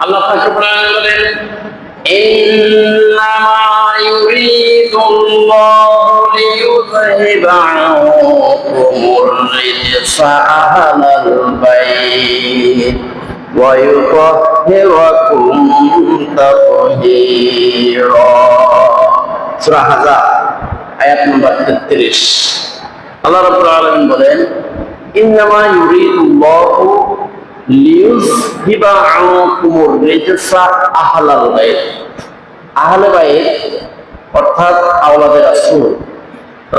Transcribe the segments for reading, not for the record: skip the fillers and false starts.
আল্লাহ পাক কোরআনে বলেন, ইন্নামা ইউরিদুল্লাহু লিইউযহিবা আনকুমুর রিজসা আহলাল বাইত ওয়া ইউতাহহিরাকুম তাতহীরা। সূরা আহজাব আয়াত নম্বর 33। আল্লাহ রাব্বুল আলামিন বলেন, ইন্নামা ইউরিদুল্লাহু লিইউযহিবা আনকুমুর রিজসা আহলাল বাইত। আহলে বাইত অর্থাৎ আওলাদে রাসূল,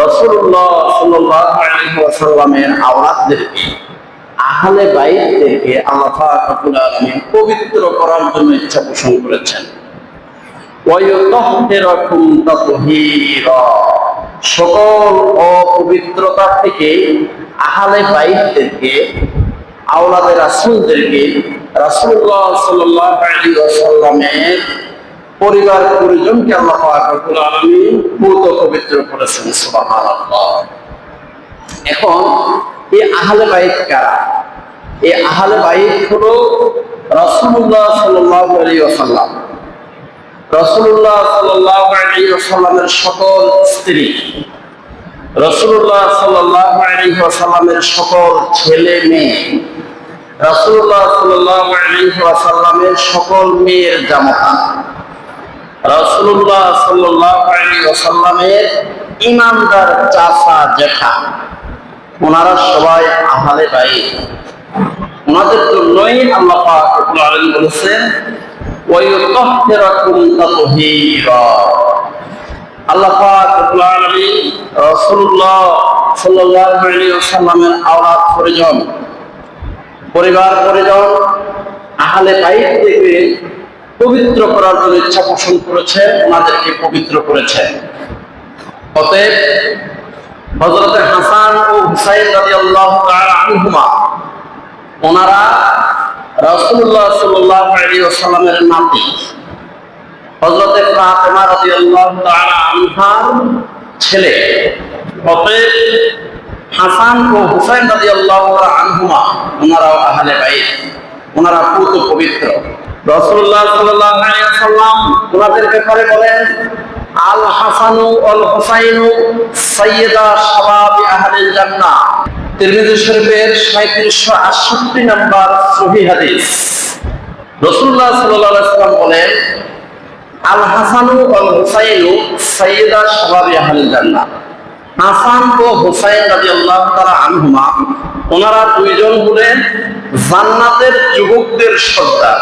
রাসূলুল্লাহ সাল্লাল্লাহু আলাইহি ওয়াসাল্লামের আওলাদদেরকে, আহলে বাইতদেরকে আল্লাহ পাক রব্বুল আলামিন পবিত্র করার জন্য ইচ্ছা পোষণ করেছেন। ওয়া ইউতাহহিরাকুম তাতহীরা, সকল অপবিত্রতা থেকে আহলে বাইতদেরকে, আওলাদে রাসূলদেরকে রাসূলুল্লাহ সাল্লাল্লাহু আলাইহি ওয়াসাল্লামের পরিবার পরিজনকে আল্লাহ পাক রব্বুল আলামিন পবিত্র করেছেন। সুবহানাল্লাহ। এখন এই আহলে বাইত কারা? এই আহলে বাইত হলো রাসূলুল্লাহ সাল্লাল্লাহু আলাইহি ওয়াসাল্লাম, রাসূলুল্লাহ সাল্লাল্লাহু আলাইহি ওয়াসাল্লামের সকল স্ত্রী, রাসূলুল্লাহ সাল্লাল্লাহু আলাইহি ওয়াসাল্লামের সকল ছেলে মেয়ে, রাসূলুল্লাহ সাল্লাল্লাহু আলাইহি ওয়াসাল্লামের সকল মেয়ের জামাতা, রাসূলুল্লাহ সাল্লাল্লাহু আলাইহি ওয়াসাল্লামের ইমানদার চাচা জেঠা, ওনারা সবাই আহলে বাইত। ওনাদের জন্যই আল্লাহ পাক রব্বুল আলামিন বলেছেন, ওয়া ইউতাহহিরাকুম তাতহীরা। আল্লাহ পাক রব্বুল আলামিন রাসূলুল্লাহ সাল্লাল্লাহু আলাইহি ওয়াসাল্লামের আওলাদ পরিজন, পরিবার পরিজন, আহলে বাইত থেকে পবিত্র করার জন্য ইচ্ছা পোষণ করেছেন, ওনাদেরকে পবিত্র করেছেন। অতএব হযরত হাসান ও হুসাইন রাদিয়াল্লাহু তাআলা আনহুমা, ওনারা রাসূলুল্লাহ সাল্লাল্লাহু আলাইহি ওয়াসাল্লামের নাতি। হযরত ফাতেমা রাদিয়াল্লাহু তাআলা আনহার ছেলে। অতএব হাসান ও হুসাইন রাদিয়াল্লাহু তাআলা আনহুমা, ওনারাও আহলে বাইত, ওনারা পবিত্র। রাসূলুল্লাহ সাল্লাল্লাহু আলাইহি ওয়াসাল্লাম ওনাদের ব্যাপারে বলেন, আল হাসানু ওয়াল হুসাইনু সাইয়্যিদা শাবাবি আহলিল জান্নাহ। তিরমিজি শরীফের ৩৭৬৮ নম্বর সহিহ হাদিস। রাসূলুল্লাহ সাল্লাল্লাহু আলাইহি ওয়াসাল্লাম বলেন, আল হাসানু ওয়াল হুসাইনু সাইয়্যিদা শাবাবি আহলিল জান্নাহ। হাসান ও হুসাইন রাদিয়াল্লাহু তাআলা আনহুমা, ওনারা দুইজন হলেন জান্নাতের যুবকদের সর্দার।